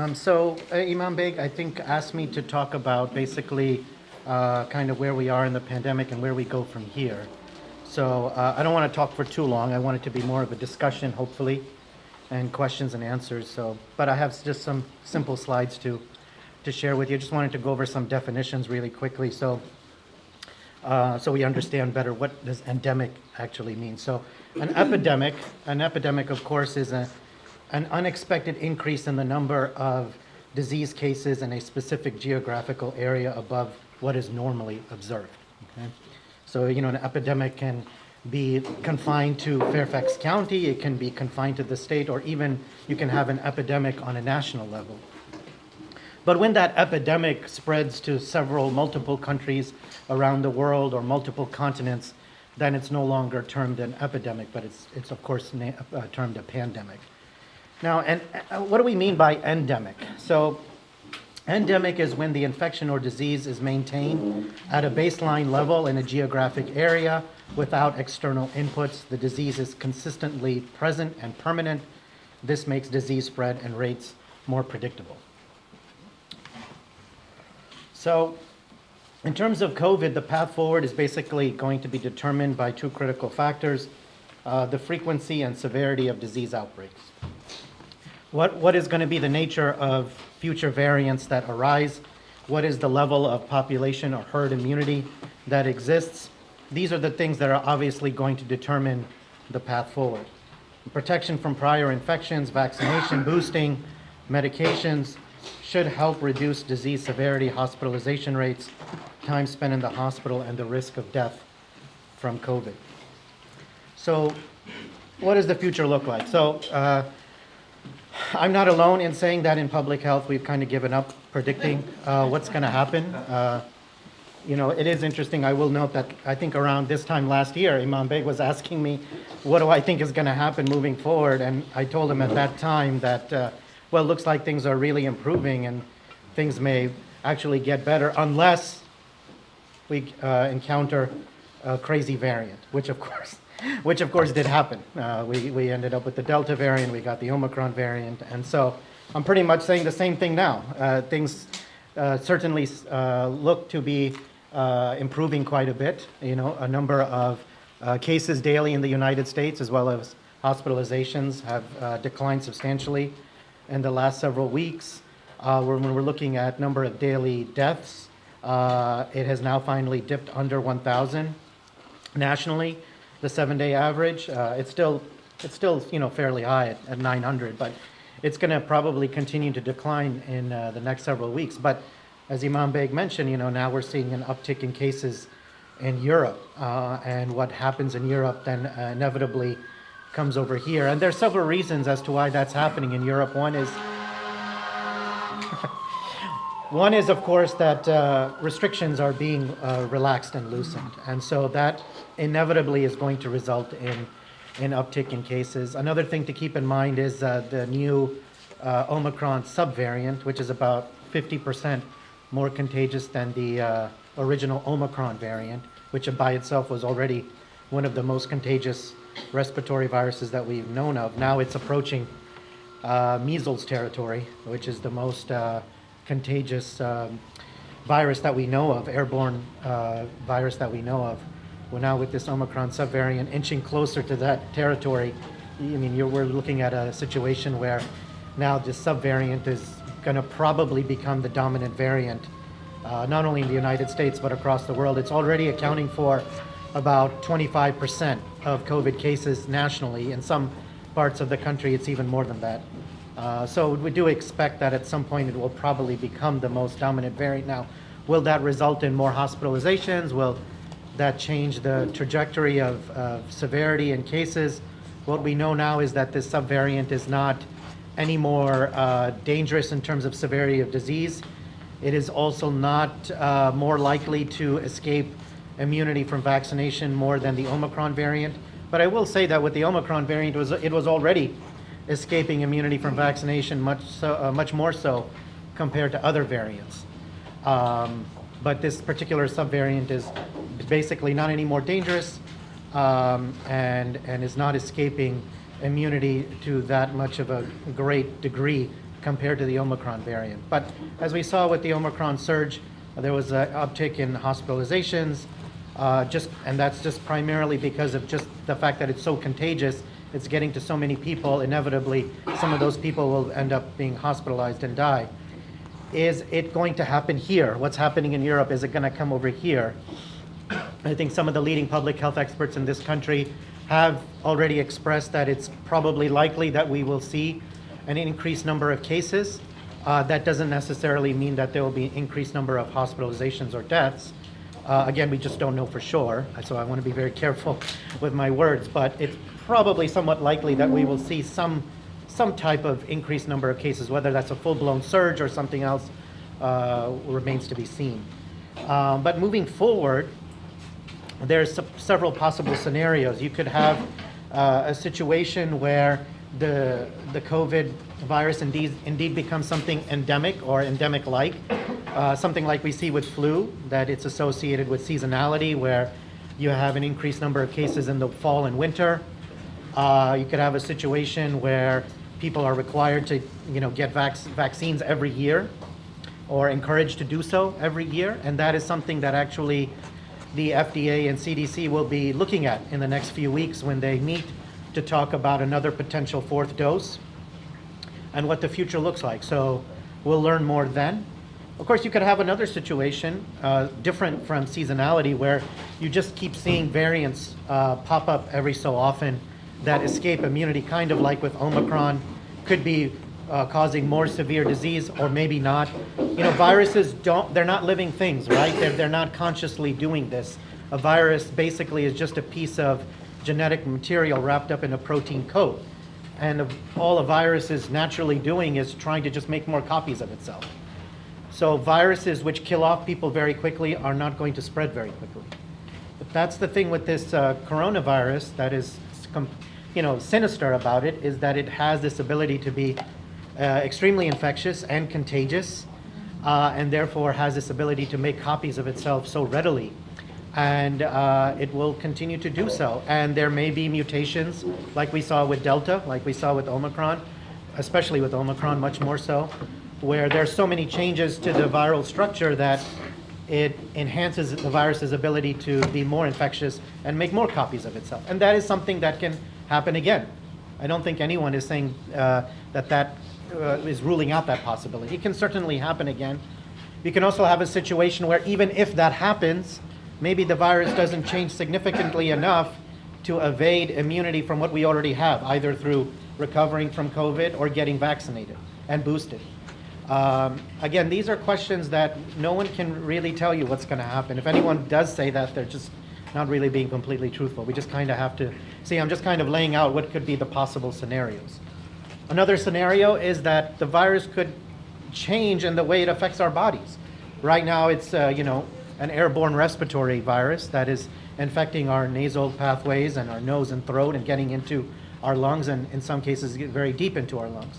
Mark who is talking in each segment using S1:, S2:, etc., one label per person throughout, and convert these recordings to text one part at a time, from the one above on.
S1: Imam Beg, I think, asked me to talk about basically kind of where we are in the pandemic and where we go from here. So I don't want to talk for too long. I want it to be more of a discussion, hopefully, and questions and answers. But I have just some simple slides to share with you. I just wanted to go over some definitions really quickly so we understand better what does endemic actually mean. So an epidemic, of course, is an unexpected increase in the number of disease cases in a specific geographical area above what is normally observed. Okay? So, an epidemic can be confined to Fairfax County, it can be confined to the state, or even you can have an epidemic on a national level. But when that epidemic spreads to multiple countries around the world or multiple continents, then it's no longer termed an epidemic, but it's of course termed a pandemic. Now, and what do we mean by endemic? So endemic is when the infection or disease is maintained at a baseline level in a geographic area without external inputs. The disease is consistently present and permanent. This makes disease spread and rates more predictable. So in terms of COVID, the path forward is basically going to be determined by two critical factors, the frequency and severity of disease outbreaks. What is going to be the nature of future variants that arise? What is the level of population or herd immunity that exists? These are the things that are obviously going to determine the path forward. Protection from prior infections, vaccination, boosting, medications should help reduce disease severity, hospitalization rates, time spent in the hospital, and the risk of death from COVID. So what does the future look like? So I'm not alone in saying that in public health we've kind of given up predicting what's going to happen. It is interesting. I will note that I think around this time last year, Imam Beg was asking me, what do I think is going to happen moving forward? And I told him at that time that, it looks like things are really improving and things may actually get better unless we encounter a crazy variant, which of course did happen. We ended up with the Delta variant, we got the Omicron variant, and so I'm pretty much saying the same thing now. Things certainly look to be improving quite a bit. A number of cases daily in the United States as well as hospitalizations have declined substantially in the last several weeks. When we're looking at number of daily deaths, it has now finally dipped under 1,000 nationally. The 7-day average, it's still fairly high at 900, but it's going to probably continue to decline in the next several weeks. But as Imam Beg mentioned, now we're seeing an uptick in cases in Europe, and what happens in Europe then inevitably comes over here. And there's several reasons as to why that's happening in Europe. One is, of course, that restrictions are being relaxed and loosened. And so that inevitably is going to result in an uptick in cases. Another thing to keep in mind is the new Omicron subvariant, which is about 50% more contagious than the original Omicron variant, which by itself was already one of the most contagious respiratory viruses that we've known of. Now it's approaching measles territory, which is the most contagious virus that we know of, airborne virus that we know of. We're now with this Omicron subvariant inching closer to that territory. We're looking at a situation where now this subvariant is going to probably become the dominant variant, not only in the United States but across the world. It's already accounting for about 25% of COVID cases nationally. In some parts of the country, it's even more than that. So we do expect that at some point it will probably become the most dominant variant. Now, will that result in more hospitalizations? Will that change the trajectory of severity in cases? What we know now is that this subvariant is not any more dangerous in terms of severity of disease. It is also not more likely to escape immunity from vaccination more than the Omicron variant. But I will say that with the Omicron variant, it was already escaping immunity from vaccination much more so compared to other variants. But this particular subvariant is basically not any more dangerous and is not escaping immunity to that much of a great degree compared to the Omicron variant. But as we saw with the Omicron surge, there was an uptick in hospitalizations, and that's just primarily because of just the fact that it's so contagious. It's getting to so many people. Inevitably, some of those people will end up being hospitalized and die. Is it going to happen here? What's happening in Europe, is it going to come over here? I think some of the leading public health experts in this country have already expressed that it's probably likely that we will see an increased number of cases. That doesn't necessarily mean that there will be an increased number of hospitalizations or deaths. Again, we just don't know for sure, so I want to be very careful with my words, but it's probably somewhat likely that we will see some type of increased number of cases. Whether that's a full-blown surge or something else remains to be seen. But moving forward, there's several possible scenarios. You could have a situation where the COVID virus indeed becomes something endemic or endemic-like, something like we see with flu, that it's associated with seasonality, where you have an increased number of cases in the fall and winter. You could have a situation where people are required to, get vaccines every year, or encouraged to do so every year, and that is something that actually the FDA and CDC will be looking at in the next few weeks when they meet to talk about another potential fourth dose and what the future looks like. So we'll learn more then. Of course, you could have another situation different from seasonality, where you just keep seeing variants pop up every so often that escape immunity, kind of like with Omicron, could be causing more severe disease, or maybe not. Viruses they're not living things, right? They're not consciously doing this. A virus basically is just a piece of genetic material wrapped up in a protein coat. And all a virus is naturally doing is trying to just make more copies of itself. So viruses which kill off people very quickly are not going to spread very quickly. But that's the thing with this coronavirus that is sinister about it, is that it has this ability to be extremely infectious and contagious, and therefore has this ability to make copies of itself so readily. And it will continue to do so. And there may be mutations like we saw with Delta, like we saw with Omicron, especially with Omicron much more so, where there's so many changes to the viral structure that it enhances the virus's ability to be more infectious and make more copies of itself. And that is something that can happen again. I don't think anyone is saying that is ruling out that possibility. It can certainly happen again. You can also have a situation where even if that happens, maybe the virus doesn't change significantly enough to evade immunity from what we already have, either through recovering from COVID or getting vaccinated and boosted. Again, these are questions that no one can really tell you what's going to happen. If anyone does say that, they're just not really being completely truthful. We just kind of have to see. I'm just kind of laying out what could be the possible scenarios. Another scenario is that the virus could change in the way it affects our bodies. Right now, it's an airborne respiratory virus that is infecting our nasal pathways and our nose and throat and getting into our lungs, and in some cases get very deep into our lungs.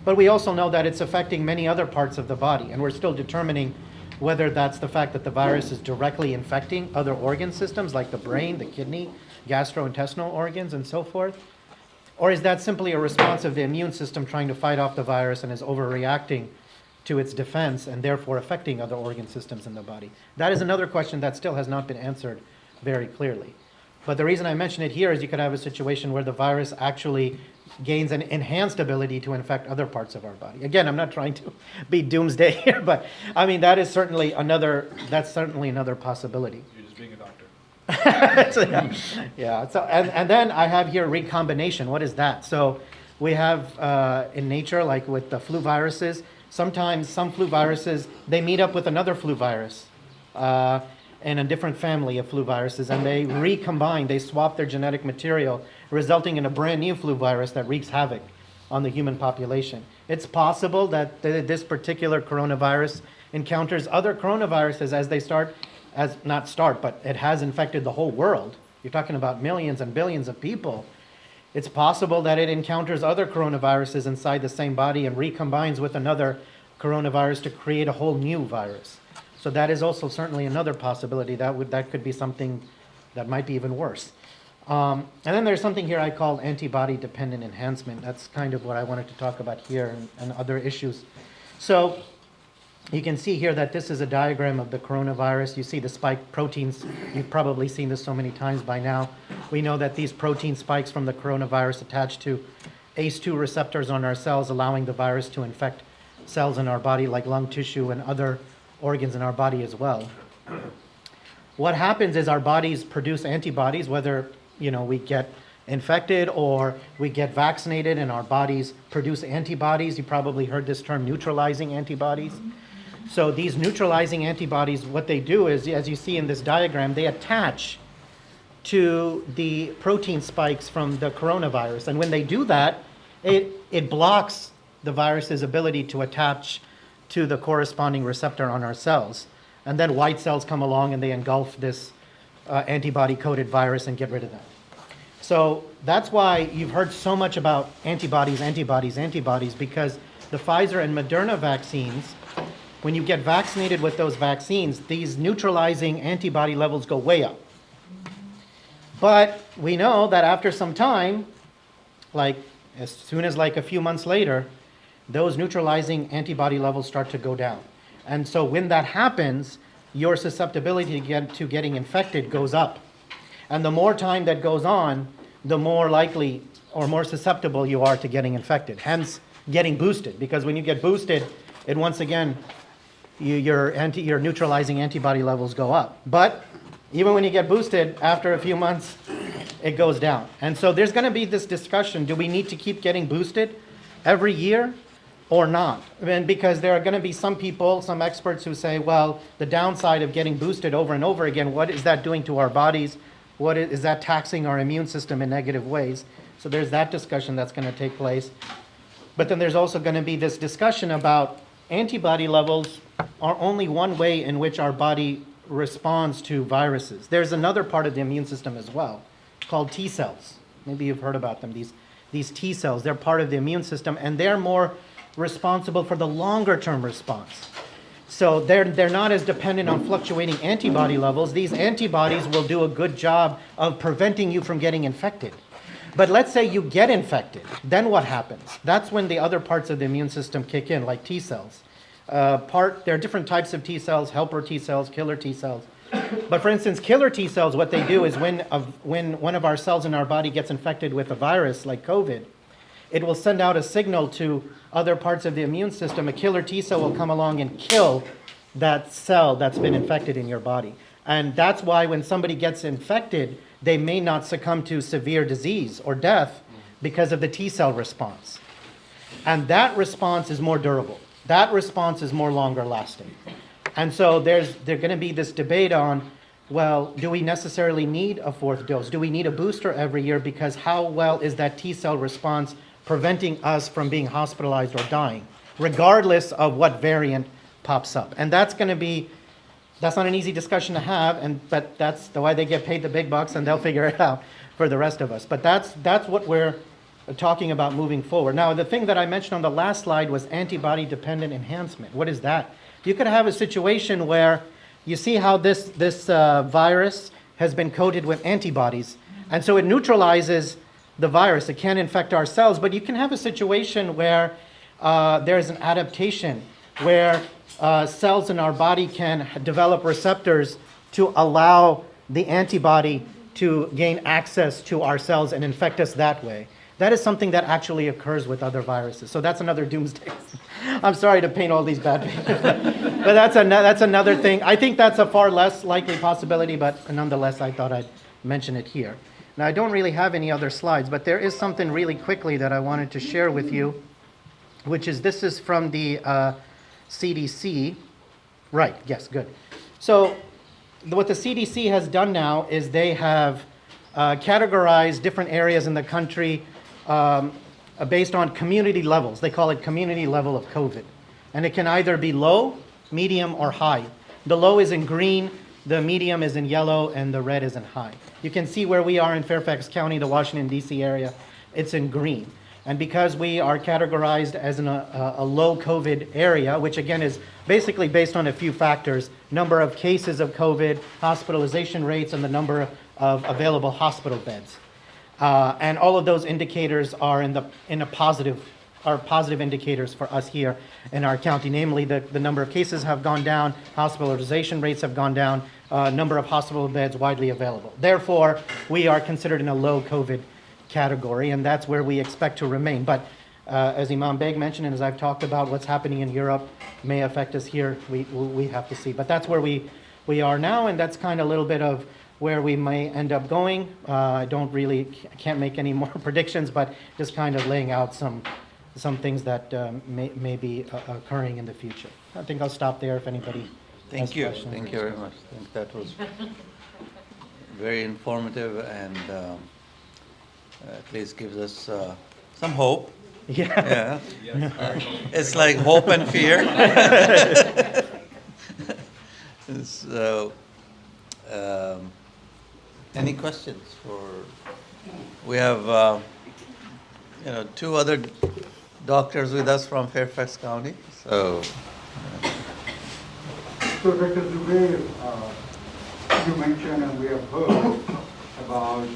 S1: But we also know that it's affecting many other parts of the body, and we're still determining whether that's the fact that the virus is directly infecting other organ systems like the brain, the kidney, gastrointestinal organs, and so forth. Or is that simply a response of the immune system trying to fight off the virus and is overreacting to its defense and therefore affecting other organ systems in the body? That is another question that still has not been answered very clearly. But the reason I mention it here is you could have a situation where the virus actually gains an enhanced ability to infect other parts of our body. Again, I'm not trying to be doomsday here, but I mean that's certainly another possibility.
S2: You're just being a doctor.
S1: Yeah. So and then I have here recombination. What is that? So we have in nature, like with the flu viruses, sometimes some flu viruses, they meet up with another flu virus and a different family of flu viruses, and they recombine, they swap their genetic material, resulting in a brand new flu virus that wreaks havoc on the human population. It's possible that this particular coronavirus encounters other coronaviruses but it has infected the whole world. You're talking about millions and billions of people. It's possible that it encounters other coronaviruses inside the same body and recombines with another coronavirus to create a whole new virus. So that is also certainly another possibility. That could be something that might be even worse. And then there's something here I call antibody-dependent enhancement. That's kind of what I wanted to talk about here and other issues. So you can see here that this is a diagram of the coronavirus. You see the spike proteins. You've probably seen this so many times by now. We know that these protein spikes from the coronavirus attach to ACE2 receptors on our cells, allowing the virus to infect cells in our body like lung tissue and other organs in our body as well. What happens is our bodies produce antibodies, whether we get infected or we get vaccinated, and our bodies produce antibodies. You probably heard this term, neutralizing antibodies. So these neutralizing antibodies, what they do is, as you see in this diagram, they attach to the protein spikes from the coronavirus. And when they do that, it blocks the virus's ability to attach to the corresponding receptor on our cells. And then white cells come along and they engulf this antibody-coated virus and get rid of that. So that's why you've heard so much about antibodies, because the Pfizer and Moderna vaccines, when you get vaccinated with those vaccines, these neutralizing antibody levels go way up. But we know that after some time, like as soon as like a few months later, those neutralizing antibody levels start to go down. And so when that happens, your susceptibility to getting infected goes up. And the more time that goes on, the more likely or more susceptible you are to getting infected, hence getting boosted. Because when you get boosted, it once again, your neutralizing antibody levels go up. But even when you get boosted, after a few months, it goes down. And so there's going to be this discussion, do we need to keep getting boosted every year or not? And because there are going to be some people, some experts who say, well, the downside of getting boosted over and over again, what is that doing to our bodies? What is that taxing our immune system in negative ways? So there's that discussion that's going to take place. But then there's also going to be this discussion about antibody levels are only one way in which our body responds to viruses. There's another part of the immune system as well called T cells. Maybe you've heard about them. These T cells, they're part of the immune system, and they're more responsible for the longer term response. So they're not as dependent on fluctuating antibody levels. These antibodies will do a good job of preventing you from getting infected. But let's say you get infected, then what happens? That's when the other parts of the immune system kick in, like T cells. There are different types of T cells, helper T cells, killer T cells. But for instance, killer T cells, what they do is when one of our cells in our body gets infected with a virus like COVID, it will send out a signal to other parts of the immune system. A killer T cell will come along and kill that cell that's been infected in your body. And that's why when somebody gets infected, they may not succumb to severe disease or death because of the T cell response. And that response is more durable. That response is more longer lasting. And so there's going to be this debate on, well, do we necessarily need a fourth dose? Do we need a booster every year? Because how well is that T cell response preventing us from being hospitalized or dying, regardless of what variant pops up? And that's not an easy discussion to have, but that's the way they get paid the big bucks, and they'll figure it out for the rest of us. But that's what we're talking about moving forward. Now, the thing that I mentioned on the last slide was antibody-dependent enhancement. What is that? You could have a situation where you see how this virus has been coated with antibodies, and so it neutralizes the virus. It can't infect our cells, but you can have a situation where there's an adaptation, where cells in our body can develop receptors to allow the antibody to gain access to our cells and infect us that way. That is something that actually occurs with other viruses. So that's another doomsday. I'm sorry to paint all these bad pictures, but that's another thing. I think that's a far less likely possibility, but nonetheless, I thought I'd mention it here. Now, I don't really have any other slides, but there is something really quickly that I wanted to share with you, which is this is from the CDC. Right, yes, good. So what the CDC has done now is they have categorized different areas in the country based on community levels. They call it community level of COVID. And it can either be low, medium, or high. The low is in green, the medium is in yellow, and the red is in high. You can see where we are in Fairfax County, the Washington, D.C. area. It's in green. And because we are categorized as a low COVID area, which again is basically based on a few factors, number of cases of COVID, hospitalization rates, and the number of available hospital beds. And all of those indicators are positive indicators for us here in our county. Namely, the number of cases have gone down, hospitalization rates have gone down, number of hospital beds widely available. Therefore, we are considered in a low COVID category, and that's where we expect to remain. But as Imam Beg mentioned, and as I've talked about, what's happening in Europe may affect us here. We have to see. But that's where we are now, and that's kind of a little bit of where we may end up going. I can't make any more predictions, but just kind of laying out some things that may be occurring in the future. I think I'll stop there if anybody has questions.
S2: Thank you very much. I think that was very informative and at least gives us some hope.
S1: Yeah.
S2: It's like hope and fear. So, any questions we have, two other doctors with us from Fairfax County. So
S3: Dr. Zubair, you mentioned and we have heard about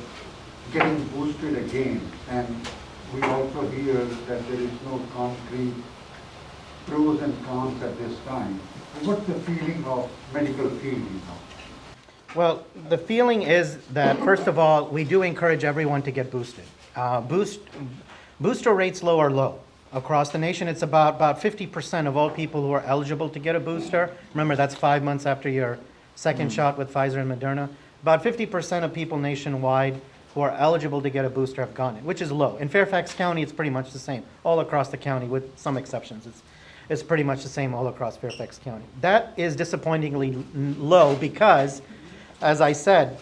S3: getting boosted again, and we also hear that there is no concrete pros and cons at this time. What's the feeling of medical field now?
S1: Well, the feeling is that, first of all, we do encourage everyone to get boosted. Booster rates low are low. Across the nation, it's about 50% of all people who are eligible to get a booster. Remember, that's 5 months after your second shot with Pfizer and Moderna. About 50% of people nationwide who are eligible to get a booster have gotten it, which is low. In Fairfax County, it's pretty much the same, all across the county, with some exceptions. It's pretty much the same all across Fairfax County. That is disappointingly low because, as I said,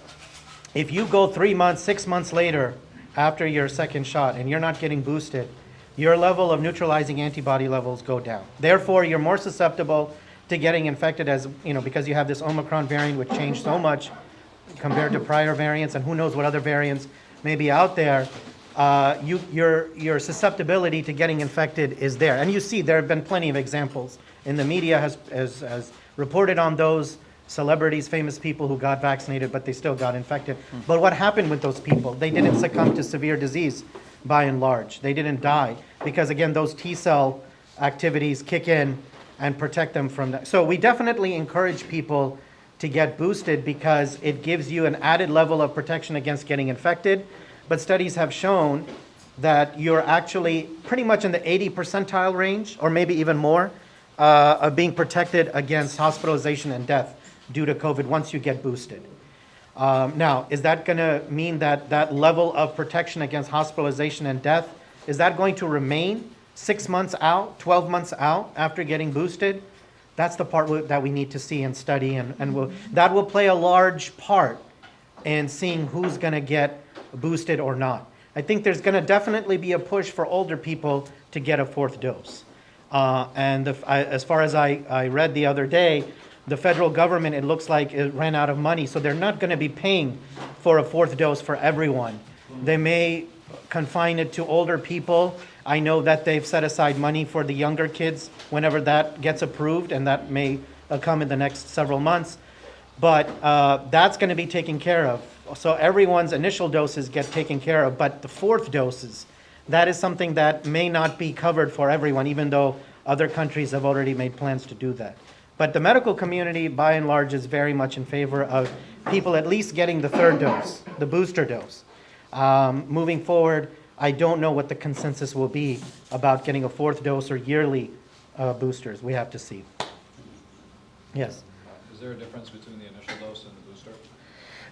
S1: if you go 3 months, 6 months later after your second shot and you're not getting boosted, your level of neutralizing antibody levels go down. Therefore, you're more susceptible to getting infected because you have this Omicron variant which changed so much compared to prior variants, and who knows what other variants may be out there. Your susceptibility to getting infected is there. And you see there have been plenty of examples. And the media has reported on those celebrities, famous people who got vaccinated, but they still got infected. But what happened with those people? They didn't succumb to severe disease, by and large. They didn't die, because again, those T-cell activities kick in and protect them from that. So we definitely encourage people to get boosted because it gives you an added level of protection against getting infected. But studies have shown that you're actually pretty much in the 80 percentile range, or maybe even more, of being protected against hospitalization and death due to COVID once you get boosted. Now, is that going to mean that that level of protection against hospitalization and death, is that going to remain 6 months out, 12 months out after getting boosted? That's the part that we need to see and study, and that will play a large part in seeing who's going to get boosted or not. I think there's going to definitely be a push for older people to get a fourth dose. As far as I read the other day, the federal government, it looks like it ran out of money, so they're not going to be paying for a fourth dose for everyone. They may confine it to older people. I know that they've set aside money for the younger kids whenever that gets approved, and that may come in the next several months. But that's going to be taken care of. So everyone's initial doses get taken care of, but the fourth doses, that is something that may not be covered for everyone, even though other countries have already made plans to do that. But the medical community, by and large, is very much in favor of people at least getting the third dose, the booster dose. Moving forward, I don't know what the consensus will be about getting a fourth dose or yearly boosters. We have to see. Yes?
S4: Is there a difference between the initial dose and the booster?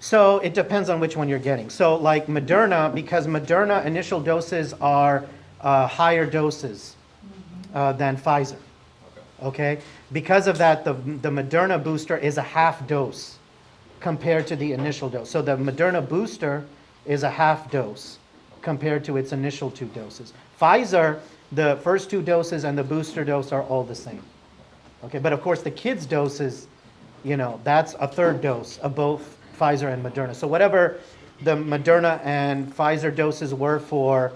S1: So it depends on which one you're getting. So like Moderna, because Moderna initial doses are higher doses than Pfizer. Okay? Because of that, the Moderna booster is a half dose compared to the initial dose. So the Moderna booster is a half dose compared to its initial 2 doses. Pfizer, the first 2 doses and the booster dose are all the same. Okay, but of course the kids' doses, that's a third dose of both Pfizer and Moderna. So whatever the Moderna and Pfizer doses were for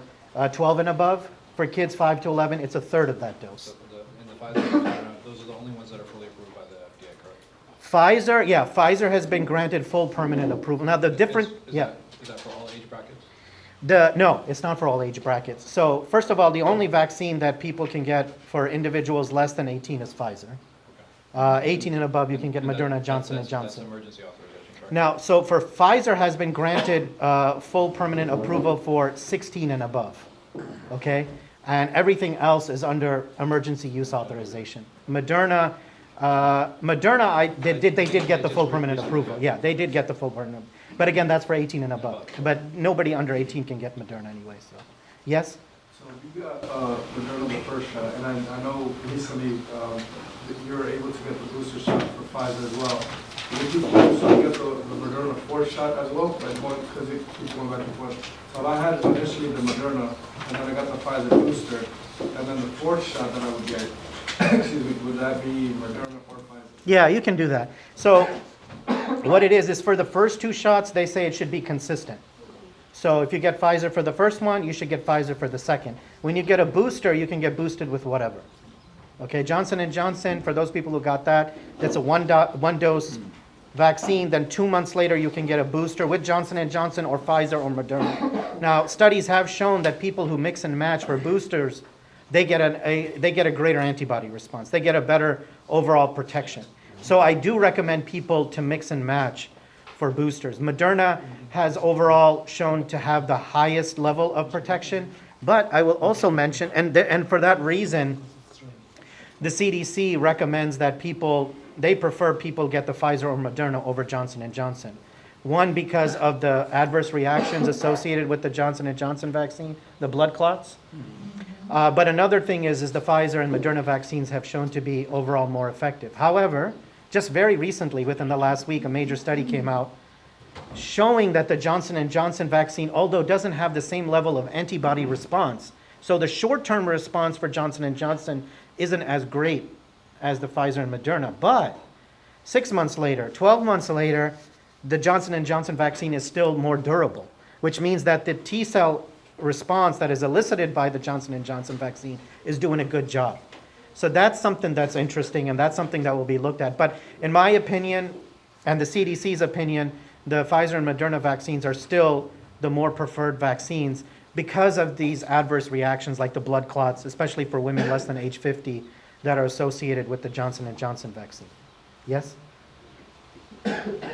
S1: 12 and above, for kids 5 to 11, it's a third of that dose.
S4: So in the Pfizer and Moderna, those are the only ones that are fully approved by the FDA, correct?
S1: Pfizer has been granted full permanent approval. Now the different,
S4: Is
S1: yeah.
S4: that for all age brackets?
S1: No, it's not for all age brackets. So first of all, the only vaccine that people can get for individuals less than 18 is Pfizer. 18 and above, you can get
S4: And
S1: Moderna,
S4: that-
S1: Johnson &
S4: that's
S1: Johnson.
S4: emergency authorization, correct?
S1: Now, so for Pfizer has been granted full permanent approval for 16 and above, okay? And everything else is under emergency use authorization. Moderna, they did get the full permanent approval. Yeah, they did get the full permanent. But again, that's for 18 and above. But nobody under 18 can get Moderna anyway, so. Yes?
S5: So you got Moderna the first shot, and I know recently that you were able to get the booster shot for Pfizer as well. Did you also get the Moderna fourth shot as well? Because it keeps going back and forth. So I had initially the Moderna, and then I got the Pfizer booster, and then the fourth shot that I would get, excuse me, would that be Moderna or Pfizer?
S1: Yeah, you can do that. So what it is for the first two shots, they say it should be consistent. So if you get Pfizer for the first one, you should get Pfizer for the second. When you get a booster, you can get boosted with whatever. Okay, Johnson & Johnson, for those people who got that, that's a one dose vaccine. Then 2 months later, you can get a booster with Johnson & Johnson or Pfizer or Moderna. Now, studies have shown that people who mix and match for boosters, they get a greater antibody response. They get a better overall protection. So I do recommend people to mix and match for boosters. Moderna has overall shown to have the highest level of protection, but I will also mention, and for that reason, the CDC recommends that they prefer people get the Pfizer or Moderna over Johnson & Johnson. One, because of the adverse reactions associated with the Johnson & Johnson vaccine, the blood clots. But another thing is the Pfizer and Moderna vaccines have shown to be overall more effective. However, just very recently, within the last week, a major study came out showing that the Johnson & Johnson vaccine, although doesn't have the same level of antibody response, so the short-term response for Johnson & Johnson isn't as great as the Pfizer and Moderna, but 6 months later, 12 months later, the Johnson & Johnson vaccine is still more durable, which means that the T-cell response that is elicited by the Johnson & Johnson vaccine is doing a good job. So that's something that's interesting, and that's something that will be looked at. But in my opinion, and the CDC's opinion, the Pfizer and Moderna vaccines are still the more preferred vaccines because of these adverse reactions like the blood clots, especially for women less than age 50 that are associated with the Johnson & Johnson vaccine. Yes?
S6: Whatever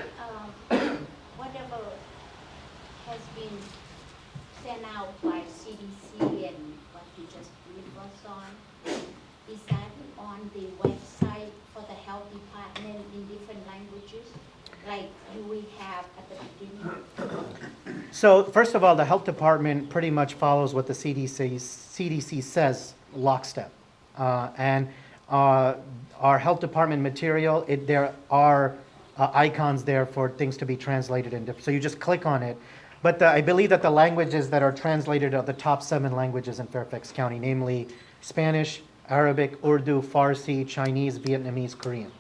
S6: has been sent out by CDC and what you just briefed us on, is that on the website for the health department in different languages, like we have at the beginning?
S1: So first of all, the health department pretty much follows what the CDC says lockstep. And our health department material, there are icons there for things to be translated in different. So you just click on it. But I believe that the languages that are translated are the top 7 languages in Fairfax County, namely Spanish, Arabic, Urdu, Farsi, Chinese, Vietnamese, Korean.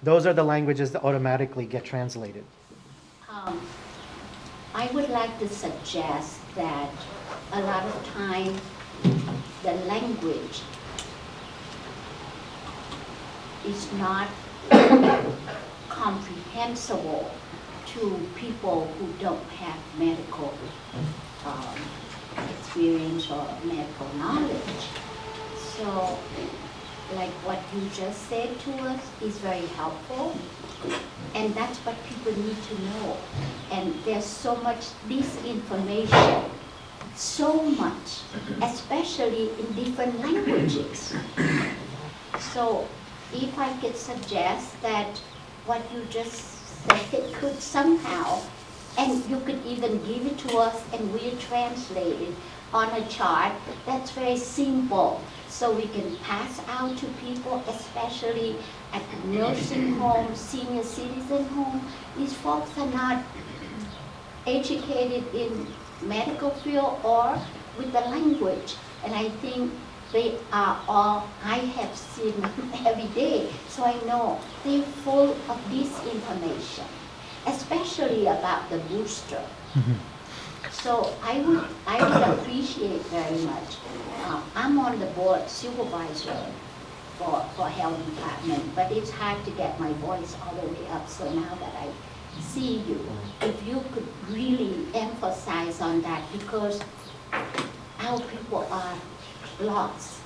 S1: Those are the languages that automatically get translated.
S6: I would like to suggest that a lot of time the language is not comprehensible to people who don't have medical experience or medical knowledge. So, like what you just said to us is very helpful, and that's what people need to know. And there's so much disinformation, so much, especially in different languages. So if I could suggest that what you just said could somehow, and you could even give it to us and we'll translate it on a chart that's very simple, so we can pass out to people, especially at nursing homes, senior citizen homes. These folks are not educated in medical field or with the language, and I think they are all, I have seen them every day, so I know they're full of disinformation, especially about the booster. So I would appreciate very much. I'm on the board supervisor for health department, but it's hard to get my voice all the way up. So now that I see you, if you could really emphasize on that, because our people are lost.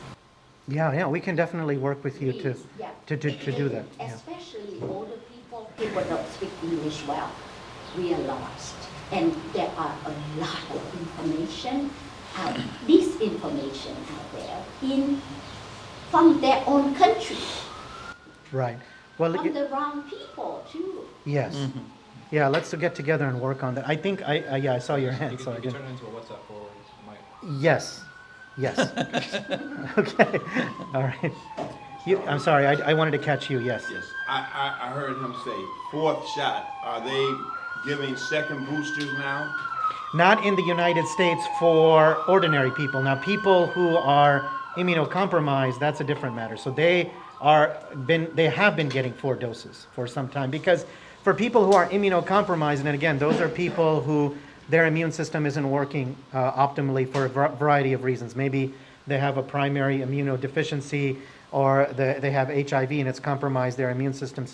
S1: Yeah, we can definitely work with you to,
S6: Please, yeah.
S1: to do that. Yeah.
S6: Especially older people don't speak English well. We are lost. And there are a lot of information disinformation out there from their own country,
S1: Right. Well,
S6: from the wrong people too.
S1: yes. Yeah, let's get together and work on that. I think, I saw your hand, so I
S4: You can
S1: didn't.
S4: turn it into a WhatsApp forward, Mike.
S1: Yes, yes. Okay, all right. I'm sorry, I wanted to catch you, yes.
S7: Yes, I heard him say fourth shot. Are they giving second boosters now?
S1: Not in the United States for ordinary people. Now, people who are immunocompromised, that's a different matter. So they have been getting 4 doses for some time, because for people who are immunocompromised, and again, those are people who their immune system isn't working optimally for a variety of reasons. Maybe they have a primary immunodeficiency, or they have HIV and it's compromised their immune system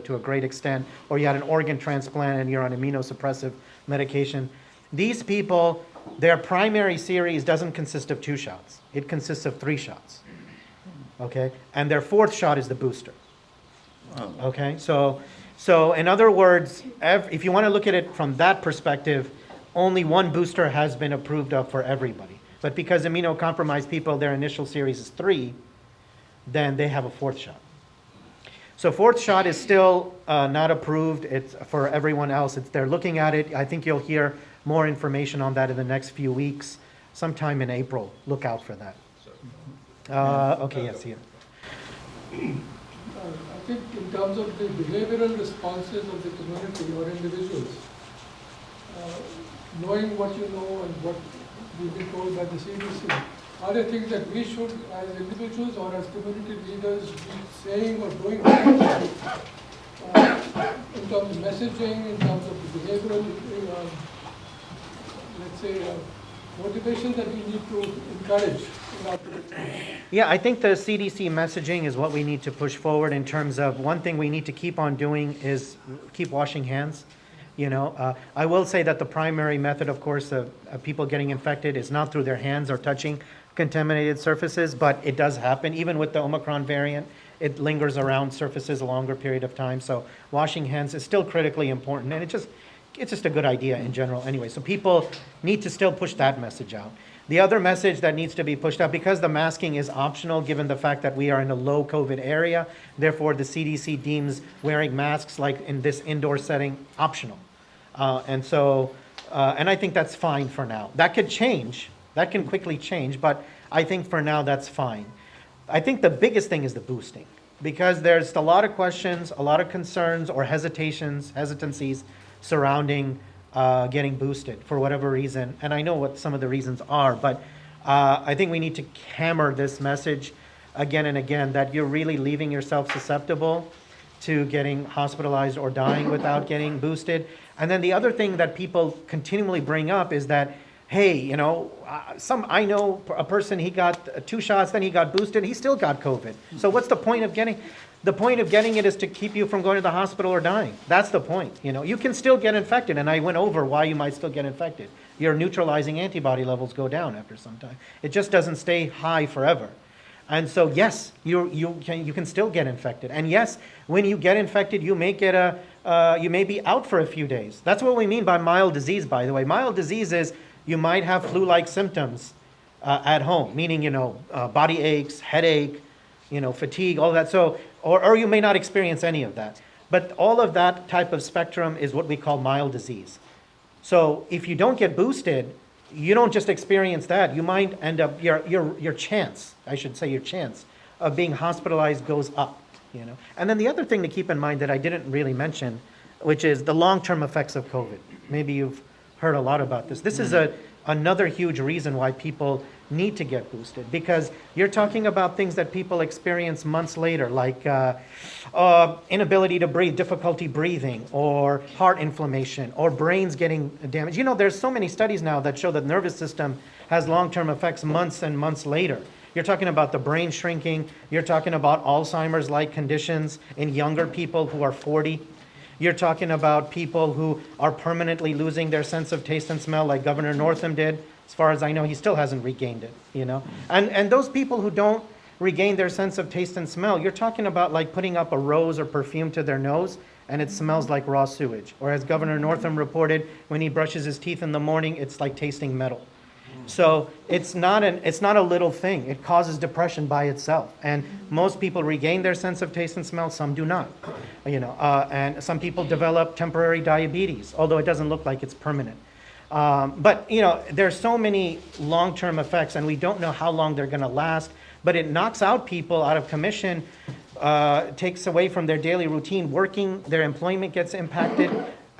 S1: to a great extent, or you had an organ transplant and you're on immunosuppressive medication. These people, their primary series doesn't consist of 2 shots. It consists of 3 shots. Okay? And their 4th shot is the booster. Okay? So in other words, if you want to look at it from that perspective, only 1 booster has been approved of for everybody. But because immunocompromised people, their initial series is 3, then they have a 4th shot. So 4th shot is still not approved. It's for everyone else. They're looking at it. I think you'll hear more information on that in the next few weeks, sometime in April. Look out for that. Okay, yes, here.
S8: I think in terms of the behavioral responses of the community or individuals, knowing what you know and what we've been told by the CDC, are there things that we should, as individuals or as community leaders, be saying or doing differently, in terms of messaging, in terms of the behavioral, let's say, motivation that we need to encourage in our
S1: Yeah, I think the CDC messaging is what we need to push forward in terms of one thing we need to keep on doing is keep washing hands. You know, I will say that the primary method, of course, of people getting infected is not through their hands or touching contaminated surfaces, but it does happen. Even with the Omicron variant, it lingers around surfaces a longer period of time. So washing hands is still critically important, and it's just a good idea in general anyway. So people need to still push that message out. The other message that needs to be pushed out, because the masking is optional given the fact that we are in a low COVID area, therefore the CDC deems wearing masks like in this indoor setting optional. And I think that's fine for now. That could change. That can quickly change, but I think for now that's fine. I think the biggest thing is the boosting, because there's a lot of questions, a lot of concerns or hesitancies surrounding getting boosted for whatever reason. And I know what some of the reasons are, but I think we need to hammer this message again and again that you're really leaving yourself susceptible to getting hospitalized or dying without getting boosted. And then the other thing that people continually bring up is that, hey, you know, I know a person, he got 2 shots, then he got boosted, he still got COVID. So what's the point of getting? The point of getting it is to keep you from going to the hospital or dying. That's the point. You know, you can still get infected, and I went over why you might still get infected. Your neutralizing antibody levels go down after some time. It just doesn't stay high forever. And so, yes, you can still get infected. And yes, when you get infected, you may you may be out for a few days. That's what we mean by mild disease, by the way. Mild disease is you might have flu-like symptoms at home, meaning, you know, body aches, headache, you know, fatigue, all that. So, or you may not experience any of that. But all of that type of spectrum is what we call mild disease. So if you don't get boosted, you don't just experience that. You might end up, your chance of being hospitalized goes up, you know. And then the other thing to keep in mind that I didn't really mention, which is the long-term effects of COVID. Maybe you've heard a lot about this. This is another huge reason why people need to get boosted, because you're talking about things that people experience months later, like inability to breathe, difficulty breathing, or heart inflammation, or brains getting damaged. You know, there's so many studies now that show that the nervous system has long-term effects months and months later. You're talking about the brain shrinking. You're talking about Alzheimer's-like conditions in younger people who are 40. You're talking about people who are permanently losing their sense of taste and smell, like Governor Northam did. As far as I know, he still hasn't regained it, you know? And those people who don't regain their sense of taste and smell, you're talking about like putting up a rose or perfume to their nose and it smells like raw sewage. Or as Governor Northam reported, when he brushes his teeth in the morning, it's like tasting metal. So it's not a little thing. It causes depression by itself. And most people regain their sense of taste and smell, some do not. You know, and some people develop temporary diabetes, although it doesn't look like it's permanent. But you know, there's so many long-term effects, and we don't know how long they're going to last. But it knocks out people out of commission, takes away from their daily routine working, their employment gets impacted.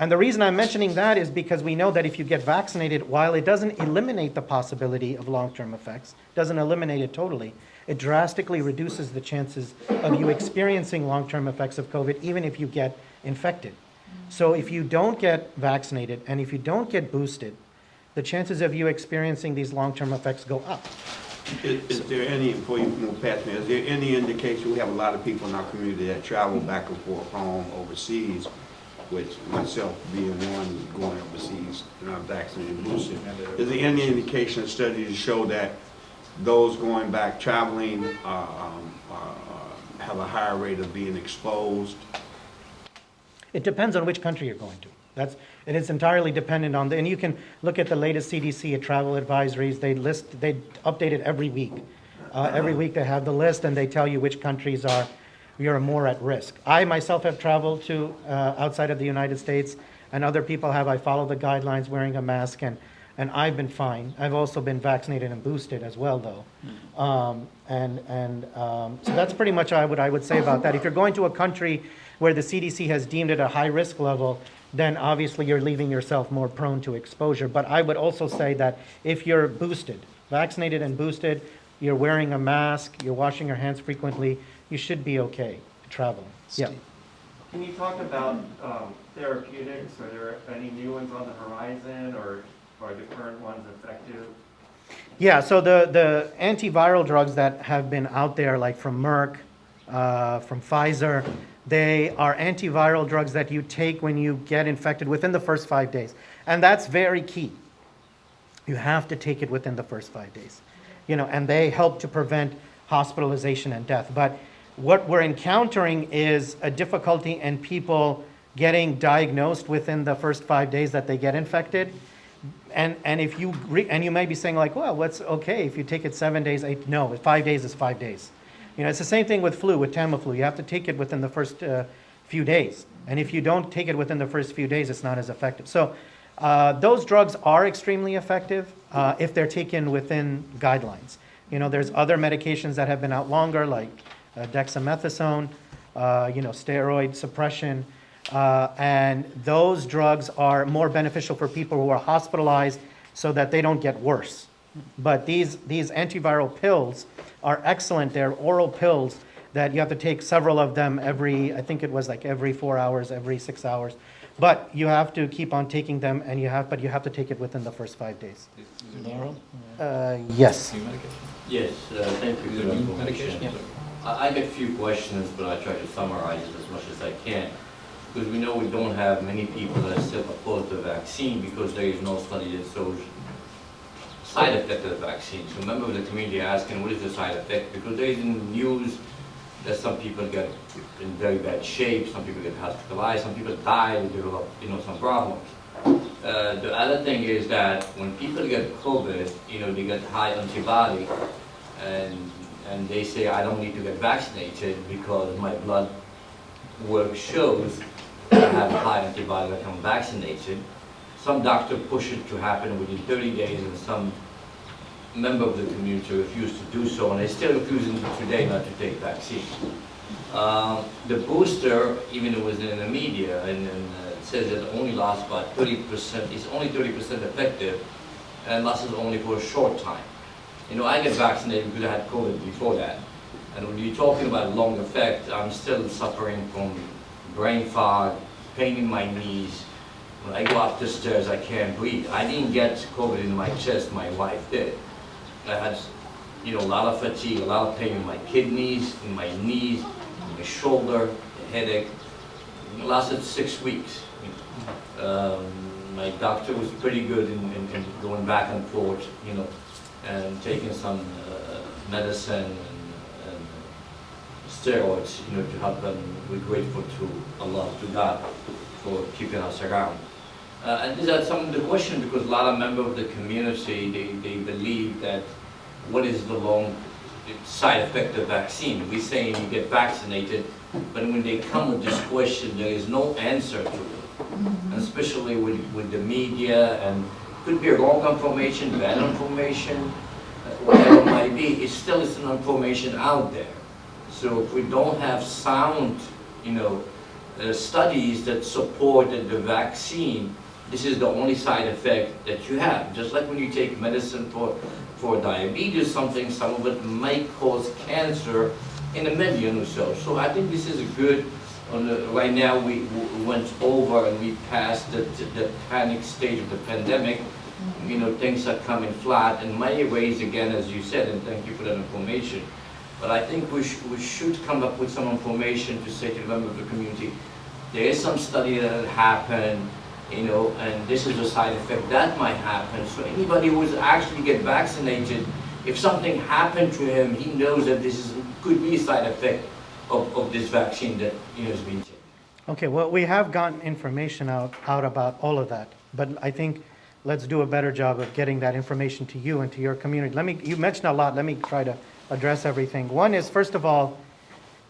S1: And the reason I'm mentioning that is because we know that if you get vaccinated, while it doesn't eliminate the possibility of long-term effects, doesn't eliminate it totally, it drastically reduces the chances of you experiencing long-term effects of COVID, even if you get infected. So if you don't get vaccinated and if you don't get boosted, the chances of you experiencing these long-term effects go up.
S7: Is there any, before you move past me, is there any indication, we have a lot of people in our community that travel back and forth home overseas, which myself being one going overseas, not vaccinated and boosted. Is there any indication of studies show that those going back traveling have a higher rate of being exposed?
S1: It depends on which country you're going to. It is entirely dependent on and you can look at the latest CDC travel advisories. They update it every week. Every week they have the list and they tell you which countries you're more at risk. I myself have traveled to outside of the United States, and other people have. I follow the guidelines, wearing a mask, and I've been fine. I've also been vaccinated and boosted as well, though. So that's pretty much what I would say about that. If you're going to a country where the CDC has deemed it a high risk level, then obviously you're leaving yourself more prone to exposure. But I would also say that if you're boosted, vaccinated and boosted, you're wearing a mask, you're washing your hands frequently, you should be okay traveling. Yeah.
S9: Can you talk about therapeutics? Are there any new ones on the horizon, or are the current ones effective?
S1: Yeah, so the antiviral drugs that have been out there, like from Merck, from Pfizer, they are antiviral drugs that you take when you get infected within the first 5 days. And that's very key. You have to take it within the first 5 days. You know, and they help to prevent hospitalization and death. But what we're encountering is a difficulty in people getting diagnosed within the first 5 days that they get infected. And if you and you may be saying like, well, what's okay if you take it 7 days, 8? No, 5 days is 5 days. You know, it's the same thing with flu, with Tamiflu. You have to take it within the first few days. And if you don't take it within the first few days, it's not as effective. So those drugs are extremely effective if they're taken within guidelines. You know, there's other medications that have been out longer, like dexamethasone, steroid suppression. And those drugs are more beneficial for people who are hospitalized so that they don't get worse. But these antiviral pills are excellent. They're oral pills that you have to take several of them every 4 hours, every 6 hours. But you have to keep on taking them, and you have to take it within the first 5 days.
S4: Is it oral?
S1: Yes.
S4: New medication?
S10: Yes, thank you
S4: Is
S10: for
S4: it
S10: the
S4: new
S10: information.
S4: medication?
S10: I got a few questions, but I try to summarize it as much as I can. Because we know we don't have many people that are still opposed to the vaccine because there is no study that shows side effect of the vaccine. So member of the community are asking, what is the side effect? Because there is in the news that some people get in very bad shape, some people get hospitalized, some people die, they develop, some problems. The other thing is that when people get COVID, they get high antibody, and they say, I don't need to get vaccinated because my blood work shows that I have high antibody that I'm vaccinated. Some doctor push it to happen within 30 days, and some member of the community refuse to do so, and they're still refusing today not to take vaccine. The booster, even it was in the media, and it says that it only lasts about 30%, it's only 30% effective, and lasts only for a short time. I get vaccinated because I had COVID before that. And when you're talking about long effect, I'm still suffering from brain fog, pain in my knees. When I go up the stairs, I can't breathe. I didn't get COVID in my chest, my wife did. I had a lot of fatigue, a lot of pain in my kidneys, in my knees, in my shoulder, headache. It lasted 6 weeks. My doctor was pretty good in going back and forth, and taking some medicine and steroids, to help them. We're grateful to Allah, to God, for keeping us around. And these are some of the questions, because a lot of members of the community, they believe that what is the long side effect of vaccine? We're saying you get vaccinated, but when they come with this question, there is no answer to it. And especially with the media, and could be wrong information, bad information, whatever it might be, it still is some information out there. So if we don't have sound, studies that support that the vaccine, this is the only side effect that you have. Just like when you take medicine for diabetes, something, some of it might cause cancer in 1 million or so. So I think this is a good, right now we went over and we passed the panic stage of the pandemic. Things are coming flat and may raise again, as you said, and thank you for that information. But I think we should come up with some information to say to the members of the community, there is some study that happened, and this is a side effect that might happen. So anybody who is actually get vaccinated, if something happened to him, he knows that this could be a side effect of this vaccine that is being taken.
S1: Okay, well, we have gotten information out about all of that, but I think let's do a better job of getting that information to you and to your community. You mentioned a lot. Let me try to address everything. One is, first of all,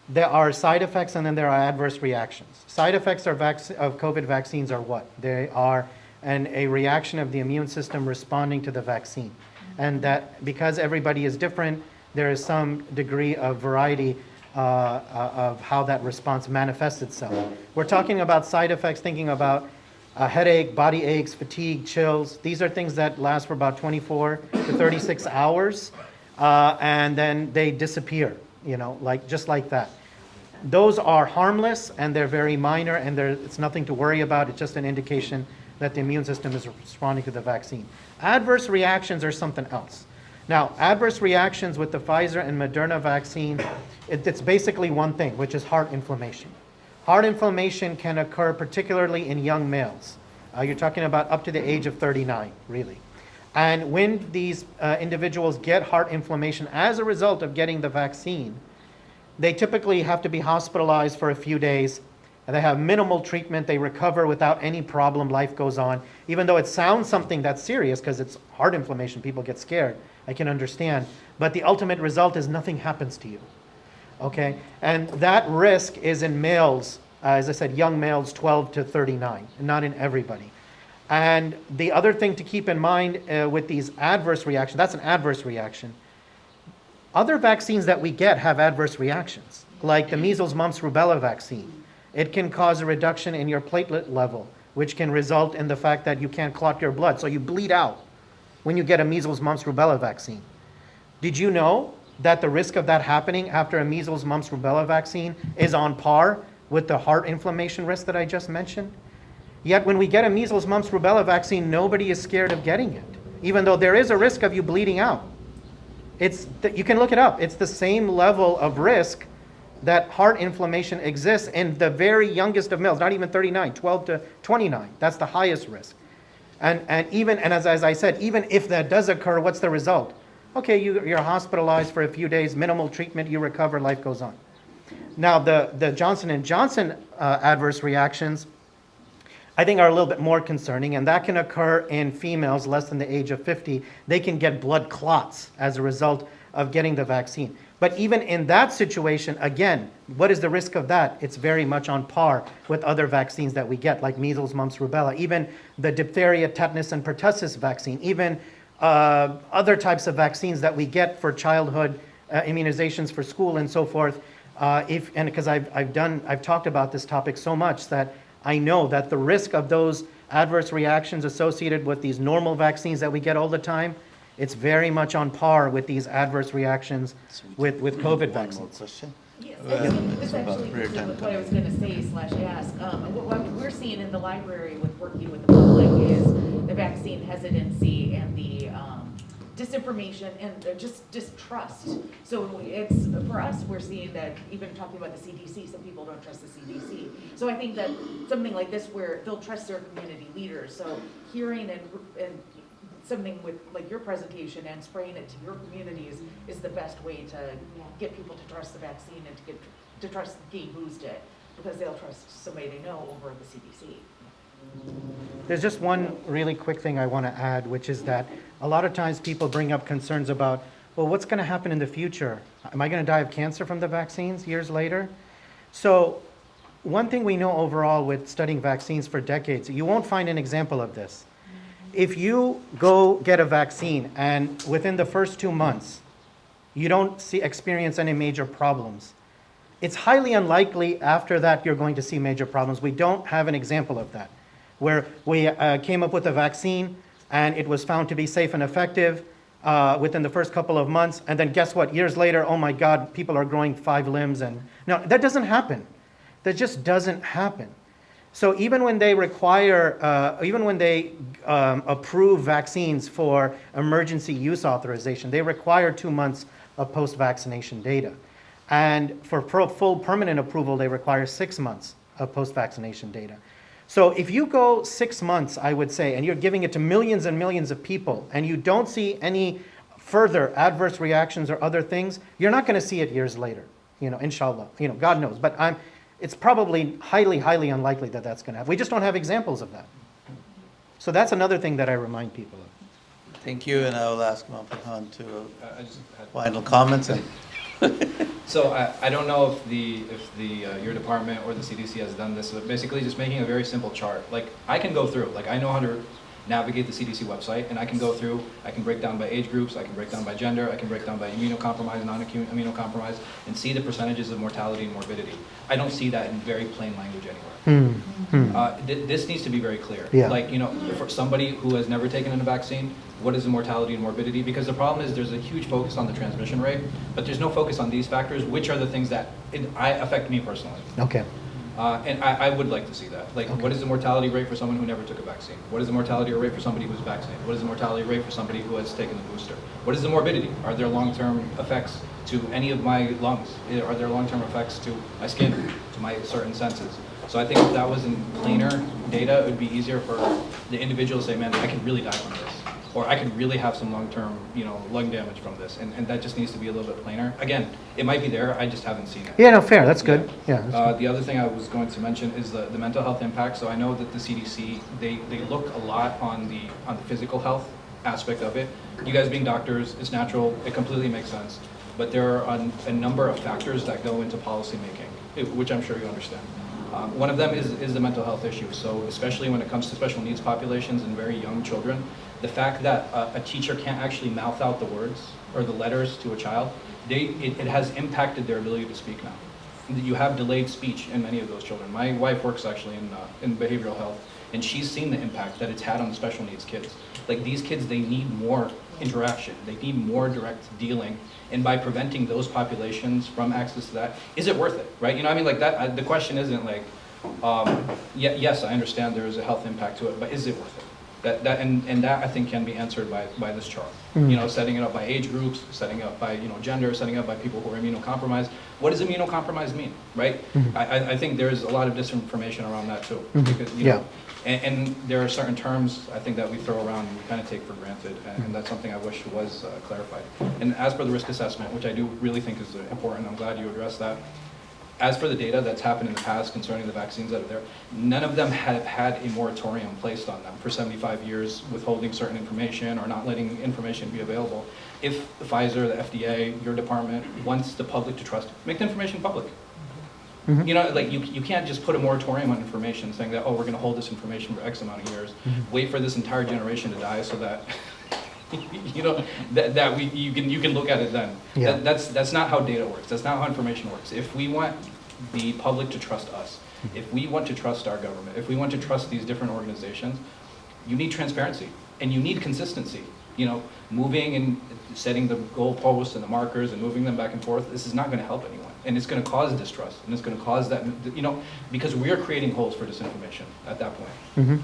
S1: there are side effects and then there are adverse reactions. Side effects of COVID vaccines are what? They are a reaction of the immune system responding to the vaccine. And that because everybody is different, there is some degree of variety of how that response manifests itself. We're talking about side effects, thinking about headache, body aches, fatigue, chills. These are things that last for about 24 to 36 hours, and then they disappear, just like that. Those are harmless and they're very minor, and it's nothing to worry about. It's just an indication that the immune system is responding to the vaccine. Adverse reactions are something else. Now, adverse reactions with the Pfizer and Moderna vaccine, it's basically one thing, which is heart inflammation. Heart inflammation can occur particularly in young males. You're talking about up to the age of 39, really. And when these individuals get heart inflammation as a result of getting the vaccine, they typically have to be hospitalized for a few days. And they have minimal treatment. They recover without any problem. Life goes on. Even though it sounds something that's serious, because it's heart inflammation, people get scared. I can understand. But the ultimate result is nothing happens to you. Okay? And that risk is in males, as I said, young males 12 to 39, and not in everybody. And the other thing to keep in mind with these adverse reactions, that's an adverse reaction. Other vaccines that we get have adverse reactions, like the measles, mumps, rubella vaccine. It can cause a reduction in your platelet level, which can result in the fact that you can't clot your blood. So you bleed out when you get a measles, mumps, rubella vaccine. Did you know that the risk of that happening after a measles, mumps, rubella vaccine is on par with the heart inflammation risk that I just mentioned? Yet when we get a measles, mumps, rubella vaccine, nobody is scared of getting it, even though there is a risk of you bleeding out. You can look it up. It's the same level of risk that heart inflammation exists in the very youngest of males, not even 39, 12 to 29. That's the highest risk. And as I said, even if that does occur, what's the result? Okay, you're hospitalized for a few days, minimal treatment, you recover, life goes on. Now, the Johnson & Johnson adverse reactions, I think, are a little bit more concerning, and that can occur in females less than the age of 50. They can get blood clots as a result of getting the vaccine. But even in that situation, again, what is the risk of that? It's very much on par with other vaccines that we get, like measles, mumps, rubella, even the diphtheria, tetanus, and pertussis vaccine, even other types of vaccines that we get for childhood immunizations for school and so forth. Because I've talked about this topic so much that I know that the risk of those adverse reactions associated with these normal vaccines that we get all the time, it's very much on par with these adverse reactions with COVID vaccines.
S2: Yes,
S11: this actually is what I was going to say / ask. What we're seeing in the library with working with the public is the vaccine hesitancy and the disinformation and just distrust. So it's, for us, we're seeing that even talking about the CDC, some people don't trust the CDC. So I think that something like this where they'll trust their community leaders. So hearing and something with like your presentation and spraying it to your communities is the best way to get people to trust the vaccine and to trust boost it, because they'll trust somebody they know over the CDC.
S1: There's just one really quick thing I want to add, which is that a lot of times people bring up concerns about, well, what's going to happen in the future? Am I going to die of cancer from the vaccines years later? So one thing we know overall with studying vaccines for decades, you won't find an example of this. If you go get a vaccine and within the first 2 months, you don't experience any major problems, it's highly unlikely after that you're going to see major problems. We don't have an example of that, where we came up with a vaccine and it was found to be safe and effective within the first couple of months, and then guess what? Years later, oh my God, people are growing 5 limbs, and no, that doesn't happen. That just doesn't happen. So even when they require, even when they approve vaccines for emergency use authorization, they require 2 months of post-vaccination data. And for full permanent approval, they require 6 months of post-vaccination data. So if you go 6 months, I would say, and you're giving it to millions and millions of people, and you don't see any further adverse reactions or other things, you're not going to see it years later, inshallah. God knows. But it's probably highly, highly unlikely that that's going to happen. We just don't have examples of that. So that's another thing that I remind people of.
S2: Thank you, and I will ask Mohammed to
S4: I just had
S2: final comments. And
S4: So I don't know if your department or the CDC has done this, but basically just making a very simple chart. Like I can go through, like I know how to navigate the CDC website, and I can go through, I can break down by age groups, I can break down by gender, I can break down by immunocompromised, non-immunocompromised, and see the percentages of mortality and morbidity. I don't see that in very plain language anywhere. This needs to be very clear.
S1: Yeah.
S4: Like, for somebody who has never taken a vaccine, what is the mortality and morbidity? Because the problem is there's a huge focus on the transmission rate, but there's no focus on these factors, which are the things that affect me personally.
S1: Okay.
S4: And I would like to see that. Like,
S1: Okay.
S4: What is the mortality rate for someone who never took a vaccine? What is the mortality rate for somebody who's vaccinated? What is the mortality rate for somebody who has taken the booster? What is the morbidity? Are there long-term effects to any of my lungs? Are there long-term effects to my skin, to my certain senses? So I think if that was in plainer data, it would be easier for the individual to say, man, I could really die from this. Or I could really have some long-term, lung damage from this. And that just needs to be a little bit plainer. Again, it might be there, I just haven't seen it.
S1: Yeah, no, fair. That's good. Yeah.
S4: The other thing I was going to mention is the mental health impact. So I know that the CDC, they look a lot on the physical health aspect of it. You guys being doctors, it's natural, it completely makes sense. But there are a number of factors that go into policy making, which I'm sure you understand. One of them is the mental health issue. So especially when it comes to special needs populations and very young children, the fact that a teacher can't actually mouth out the words or the letters to a child, it has impacted their ability to speak now. You have delayed speech in many of those children. My wife works actually in behavioral health, and she's seen the impact that it's had on the special needs kids. Like these kids, they need more interaction. They need more direct dealing. And by preventing those populations from access to that, is it worth it, right? Like that, the question isn't like, yes, I understand there is a health impact to it, but is it worth it? That I think can be answered by this chart. Setting it up by age groups, setting it up by gender, setting it up by people who are immunocompromised. What does immunocompromised mean, right? I think there's a lot of disinformation around that too. Because, and there are certain terms I think that we throw around and we kind of take for granted, and that's something I wish was clarified. And as for the risk assessment, which I do really think is important, I'm glad you addressed that. As for the data that's happened in the past concerning the vaccines that are there, none of them have had a moratorium placed on them for 75 years, withholding certain information or not letting information be available. If Pfizer, the FDA, your department wants the public to trust, make the information public. You can't just put a moratorium on information saying that, we're going to hold this information for X amount of years, wait for this entire generation to die so that you can look at it then.
S1: Yeah.
S4: That's not how data works. That's not how information works. If we want the public to trust us, if we want to trust our government, if we want to trust these different organizations, you need transparency and you need consistency. moving and setting the goalposts and the markers and moving them back and forth, this is not going to help anyone. And it's going to cause distrust, and it's going to cause that, because we are creating holes for disinformation at that point.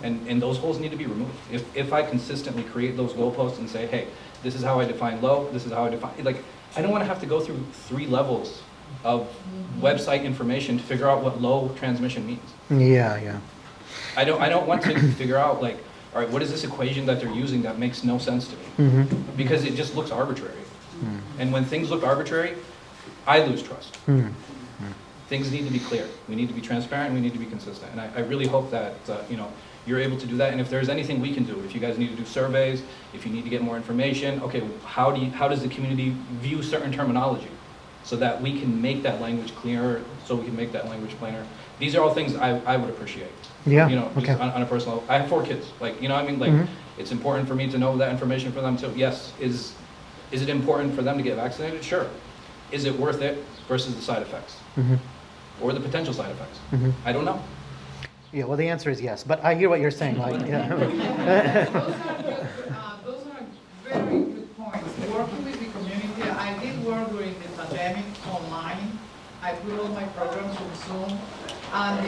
S4: And those holes need to be removed. If I consistently create those goalposts and say, hey, this is how I define low, this is how I define, I don't want to have to go through 3 levels of website information to figure out what low transmission means.
S1: Yeah.
S4: I don't want to figure out, all right, what is this equation that they're using that makes no sense to me? Because it just looks arbitrary. And when things look arbitrary, I lose trust. Things need to be clear. We need to be transparent. We need to be consistent. And I really hope that you're able to do that. And if there's anything we can do, if you guys need to do surveys, if you need to get more information, okay, how does the community view certain terminology so that we can make that language clearer, so we can make that language plainer? These are all things I would appreciate.
S1: Yeah.
S4: Just on a personal level. I have 4 kids. It's important for me to know that information for them too. Yes. Is it important for them to get vaccinated? Sure. Is it worth it versus the side effects? Or the potential side effects? I don't know.
S1: Yeah, well, the answer is yes, but I hear what you're saying. Yeah.
S12: Those are very good points. Working with the community, I did work during the pandemic online. I put all my programs on Zoom. And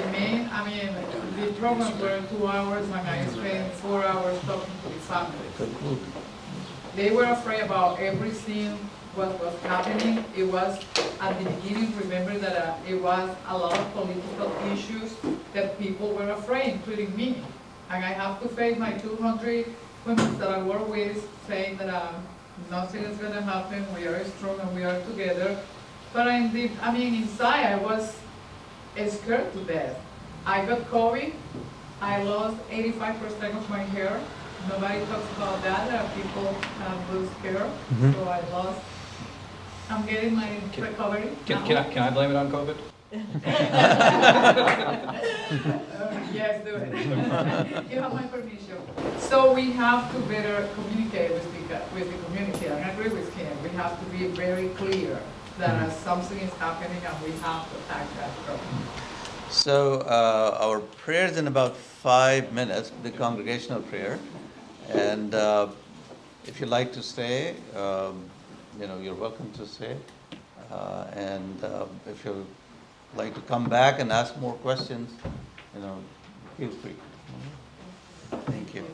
S12: the programs were 2 hours, and I spent 4 hours talking to the family. They were afraid about everything, what was happening. It was, at the beginning, remember that it was a lot of political issues that people were afraid, including me. And I have to face my 200 women that I work with, saying that nothing is going to happen, we are strong and we are together. But inside I was scared to death. I got COVID. I lost 85% of my hair. Nobody talks about that. People lose hair. So I'm getting my recovery.
S4: Can I blame it on COVID?
S12: Yes, do it. You have my permission. So we have to better communicate with the community. And I agree with him. We have to be very clear that something is happening and we have to attack that problem.
S2: So our prayer is in about 5 minutes, the Congregational Prayer. And if you'd like to stay, you're welcome to stay. And if you'd like to come back and ask more questions, feel free. Thank you.